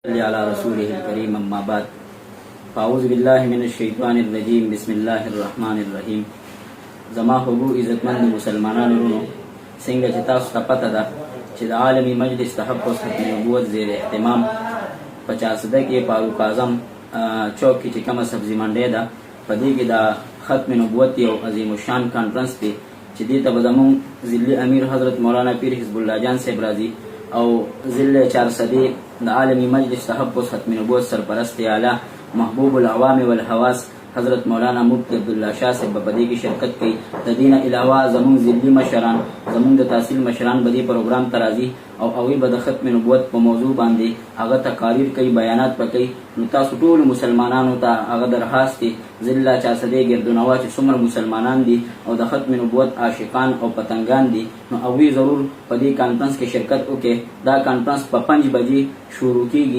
على رسوله الكريم اما بعد فاعوذ بالله من الشیطان الرجیم بسم الله الرحمن الرحیم. زما حبو عزتمند مسلمانانو ورونو، څنګه چې تاسو ته پته ده چې د عالمي مجلس تحفظ ختم نبوت زیر اهتمام 50 کې فاروق اعظم چوک کې چې کومه سبزي منډۍ ده، په دې کې د ختم نبوت یو عظیم الشان کانفرنس دی چې دې ته به زموږ ضلعي امیر حضرت مولانا پیر حزب الله جان صاحب راځي او ضلع 400 د عالمي مجلس تحفظ ختم نبوت سرپرست اعلی محبوب العوام والحواس حضرت مولانا مفتی عبدالله شاه صاحب په دې کې شرکت کوي. د دې نه علاوه زموږ ضلعي مشران، زموږ د تحصیل مشران به دې پروګرام ته راځي او هغوی به د ختم نبوت په موضوع باندې هغه تقاریر کوي، بیانات به کوي. نو تاسو ټولو مسلمانانو ته هغه درخواست دی، ضلع 400 ګردونوا چې څومره مسلمانان دي او د ختم نبوت عاشقان او پتنګان دي، نو هغوی ضرور په دې کانفرنس کې شرکت وکړي. دا کانفرنس په 5 بجې شروع کیږي.